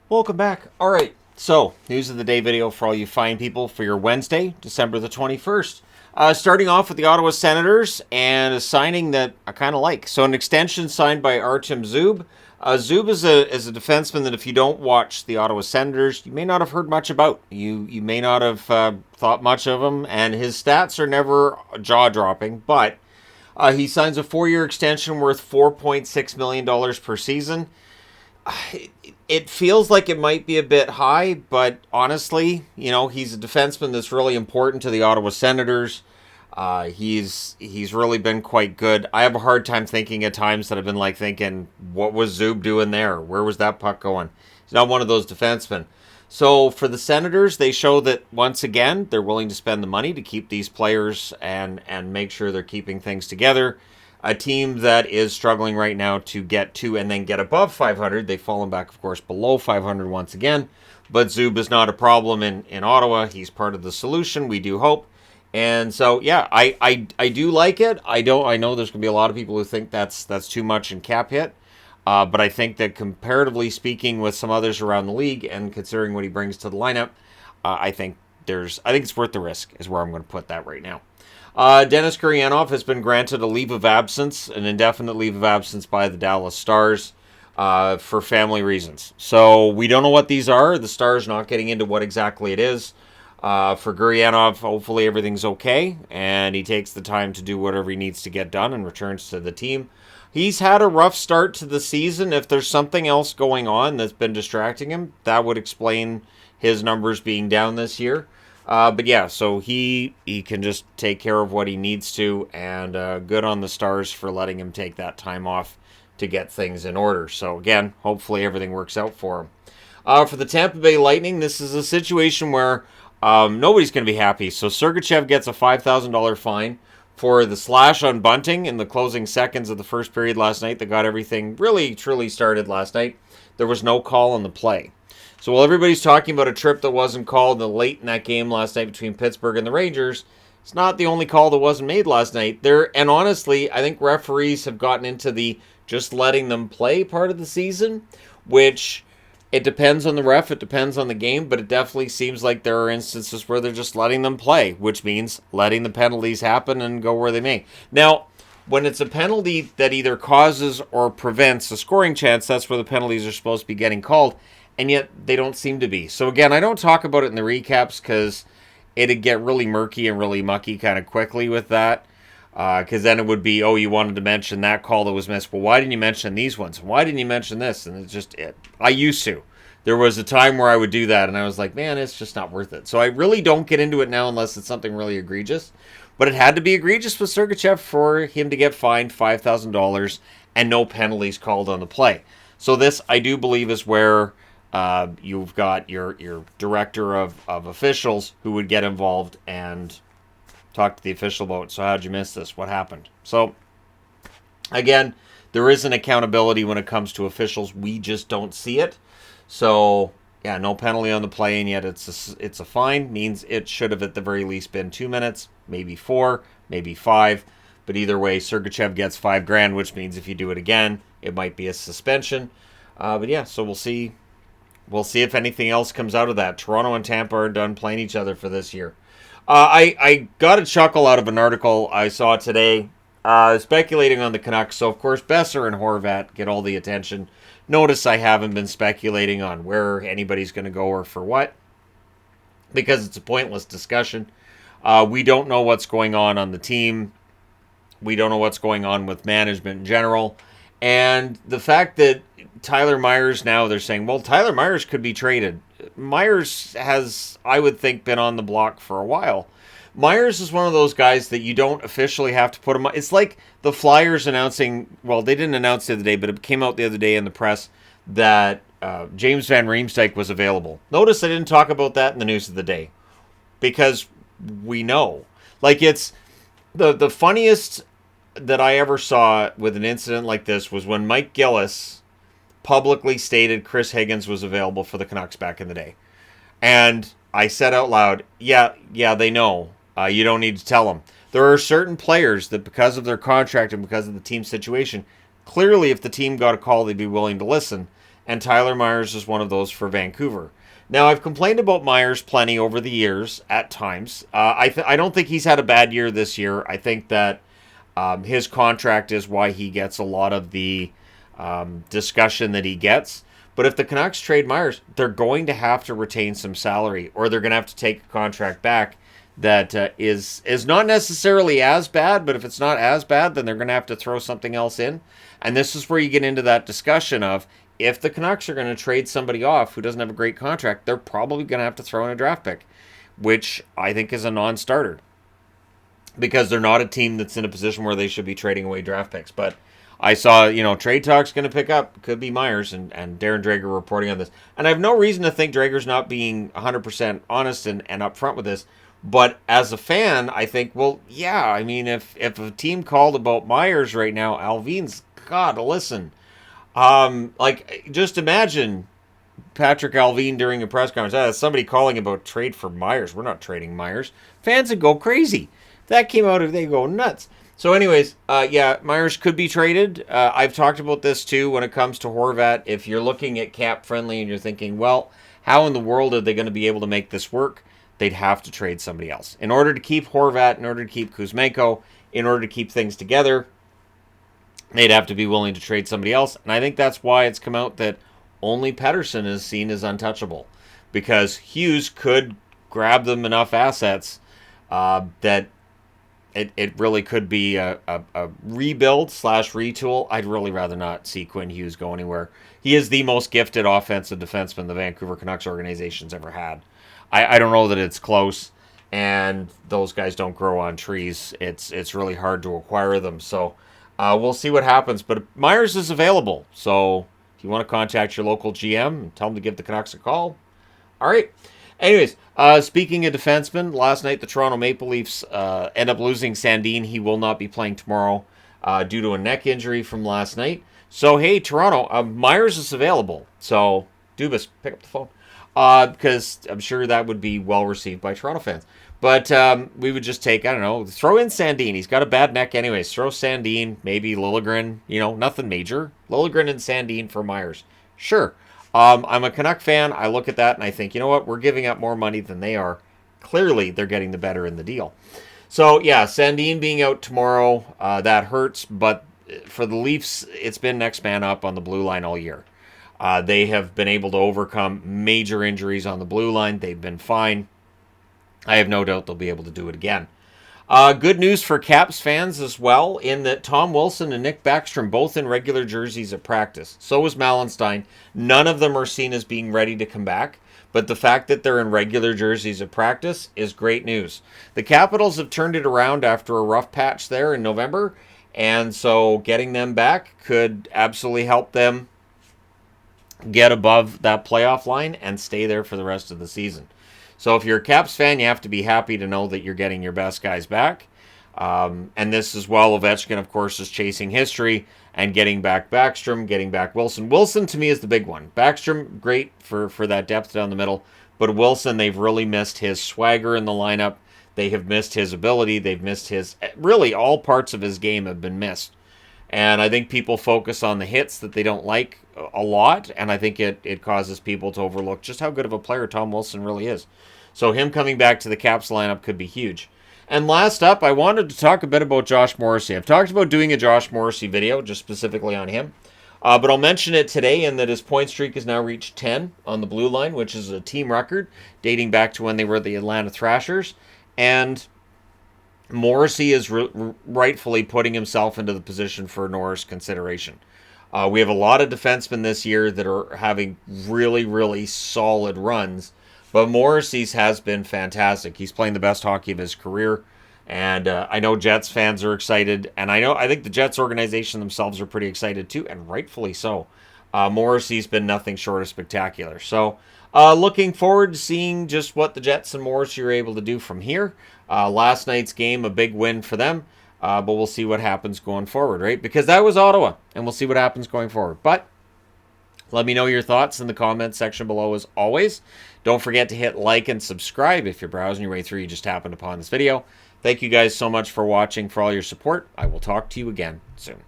Welcome back. All right, so news of the day video for all you fine people for your Wednesday, December the 21st. Starting off with the Ottawa Senators and a signing that I kind of like. So an extension signed by Artem Zub. Zub is a defenseman that if you don't watch the Ottawa Senators, you may not have heard much about. You may not have thought much of him, and his stats are never jaw-dropping, but he signs a 4-year extension worth $4.6 million per season. It feels like it might be a bit high, but honestly, he's a defenseman that's really important to the Ottawa Senators. He's really been quite good. I have a hard time thinking at times that I've been thinking, what was Zub doing there? Where was that puck going? He's not one of those defensemen. So for the Senators, they show that once again they're willing to spend the money to keep these players and make sure they're keeping things together. A team that is struggling right now to get to and then get above 500. They've fallen back, of course, below 500 once again. But Zub is not a problem in Ottawa. He's part of the solution, we do hope. And so, yeah, I do like it. I know there's going to be a lot of people who think that's too much in cap hit. But I think that comparatively speaking with some others around the league and considering what he brings to the lineup, I think it's worth the risk is where I'm going to put that right now. Denis Gurianov has been granted a leave of absence, an indefinite leave of absence by the Dallas Stars for family reasons. So we don't know what these are. The Stars not getting into what exactly it is. For Gurianov, hopefully everything's okay, and he takes the time to do whatever he needs to get done and returns to the team. He's had a rough start to the season. If there's something else going on that's been distracting him, that would explain his numbers being down this year. But yeah, so he can just take care of what he needs to, and good on the Stars for letting him take that time off to get things in order. So again, hopefully everything works out for him. For the Tampa Bay Lightning, this is a situation where nobody's going to be happy. So Sergachev gets a $5,000 fine for the slash on bunting in the closing seconds of the first period last night that got everything really, truly started last night. There was no call on the play. So while everybody's talking about a trip that wasn't called late in that game last night between Pittsburgh and the Rangers, it's not the only call that wasn't made last night. And honestly, I think referees have gotten into the just letting them play part of the season, which it depends on the ref, it depends on the game, but it definitely seems like there are instances where they're just letting them play, which means letting the penalties happen and go where they may. Now, when it's a penalty that either causes or prevents a scoring chance, that's where the penalties are supposed to be getting called. And yet they don't seem to be. So again, I don't talk about it in the recaps because it'd get really murky and really mucky kind of quickly with that. Because then it would be, oh, you wanted to mention that call that was missed. Well, why didn't you mention these ones? Why didn't you mention this? And it's just it. I used to. There was a time where I would do that, and I was like, man, it's just not worth it. So I really don't get into it now unless it's something really egregious. But it had to be egregious with Sergachev for him to get fined $5,000 and no penalties called on the play. So this, I do believe, is where you've got your director of officials who would get involved and talk to the official about, so how'd you miss this? What happened? So, again, there is an accountability when it comes to officials. We just don't see it. So, yeah, no penalty on the play, and yet it's a fine. Means it should have at the very least been 2 minutes, maybe 4, maybe 5. But either way, Sergachev gets $5,000, which means if you do it again, it might be a suspension. But yeah, so we'll see. We'll see if anything else comes out of that. Toronto and Tampa are done playing each other for this year. I got a chuckle out of an article I saw today speculating on the Canucks. So, of course, Besser and Horvat get all the attention. Notice I haven't been speculating on where anybody's going to go or for what, because it's a pointless discussion. We don't know what's going on the team. We don't know what's going on with management in general. And the fact that Tyler Myers now, they're saying, well, Tyler Myers could be traded. Myers has, I would think, been on the block for a while. Myers is one of those guys that you don't officially have to put him on. It's like the Flyers announcing, well, they didn't announce the other day, but it came out the other day in the press that James Van Riemsdyk was available. Notice I didn't talk about that in the news of the day because we know. Like, it's the funniest that I ever saw with an incident like this was when Mike Gillis publicly stated Chris Higgins was available for the Canucks back in the day. And I said out loud, yeah, they know. You don't need to tell them. There are certain players that because of their contract and because of the team situation, clearly if the team got a call, they'd be willing to listen. and Tyler Myers is one of those for Vancouver. Now, I've complained about Myers plenty over the years at times. I don't think he's had a bad year this year. I think that his contract is why he gets a lot of the discussion that he gets. But if the Canucks trade Myers, they're going to have to retain some salary, or they're going to have to take a contract back that is not necessarily as bad. But if it's not as bad, then they're going to have to throw something else in. And this is where you get into that discussion of, if the Canucks are going to trade somebody off who doesn't have a great contract, they're probably going to have to throw in a draft pick, which I think is a non-starter, because they're not a team that's in a position where they should be trading away draft picks. But I saw, trade talk's going to pick up. Could be Myers, and Darren Drager reporting on this. And I have no reason to think Drager's not being 100% honest and upfront with this. But as a fan, I think, well, yeah, I mean, if a team called about Myers right now, Alvin's got to listen. Just imagine Patrick Alvin during a press conference. Somebody calling about trade for Myers. We're not trading Myers. Fans would go crazy. If that came out, they go nuts. So anyways, Myers could be traded. I've talked about this too when it comes to Horvat. If you're looking at cap friendly and you're thinking, well, how in the world are they going to be able to make this work? They'd have to trade somebody else. In order to keep Horvat, in order to keep Kuzmenko, in order to keep things together, they'd have to be willing to trade somebody else. And I think that's why it's come out that only Pettersson is seen as untouchable, because Hughes could grab them enough assets that it really could be a rebuild / retool. I'd really rather not see Quinn Hughes go anywhere. He is the most gifted offensive defenseman the Vancouver Canucks organization's ever had. I don't know that it's close, and those guys don't grow on trees. It's really hard to acquire them. So we'll see what happens. But Myers is available. So if you want to contact your local GM and tell them to give the Canucks a call. All right. Anyways, speaking of defensemen, last night the Toronto Maple Leafs end up losing Sandin. He will not be playing tomorrow due to a neck injury from last night. So, hey, Toronto, Myers is available. So, Dubas, pick up the phone. Because I'm sure that would be well received by Toronto fans. But we would just take, throw in Sandin. He's got a bad neck anyways. Throw Sandin, maybe Liljegren, nothing major. Liljegren and Sandin for Myers. Sure. I'm a Canuck fan. I look at that and I think, you know what? We're giving up more money than they are. Clearly, they're getting the better in the deal. So, yeah, Sandin being out tomorrow, that hurts. But for the Leafs, it's been next man up on the blue line all year. They have been able to overcome major injuries on the blue line. They've been fine. I have no doubt they'll be able to do it again. Good news for Caps fans as well, in that Tom Wilson and Nick Backstrom both in regular jerseys at practice. So was Malenstein. None of them are seen as being ready to come back, but the fact that they're in regular jerseys at practice is great news. The Capitals have turned it around after a rough patch there in November, and so getting them back could absolutely help them get above that playoff line and stay there for the rest of the season. So if you're a Caps fan, you have to be happy to know that you're getting your best guys back. And this as well, Ovechkin, of course, is chasing history and getting back Backstrom, getting back Wilson. Wilson, to me, is the big one. Backstrom, great for that depth down the middle. But Wilson, they've really missed his swagger in the lineup. They have missed his ability. They've missed his... Really, all parts of his game have been missed. And I think people focus on the hits that they don't like a lot, and I think it causes people to overlook just how good of a player Tom Wilson really is. So him coming back to the Caps lineup could be huge. And last up, I wanted to talk a bit about Josh Morrissey. I've talked about doing a Josh Morrissey video, just specifically on him. But I'll mention it today, in that his point streak has now reached 10 on the blue line, which is a team record dating back to when they were the Atlanta Thrashers. And Morrissey is rightfully putting himself into the position for Norris consideration. We have a lot of defensemen this year that are having really, really solid runs, but Morrissey's has been fantastic. He's playing the best hockey of his career, and I know Jets fans are excited, and I think the Jets organization themselves are pretty excited too, and rightfully so. Morrissey's been nothing short of spectacular. So looking forward to seeing just what the Jets and Morrissey are able to do from here. Last night's game, a big win for them. But we'll see what happens going forward, right? Because that was Ottawa, and we'll see what happens going forward. But let me know your thoughts in the comments section below as always. Don't forget to hit like and subscribe if you're browsing your way through. You just happened upon this video. Thank you guys so much for watching, for all your support. I will talk to you again soon.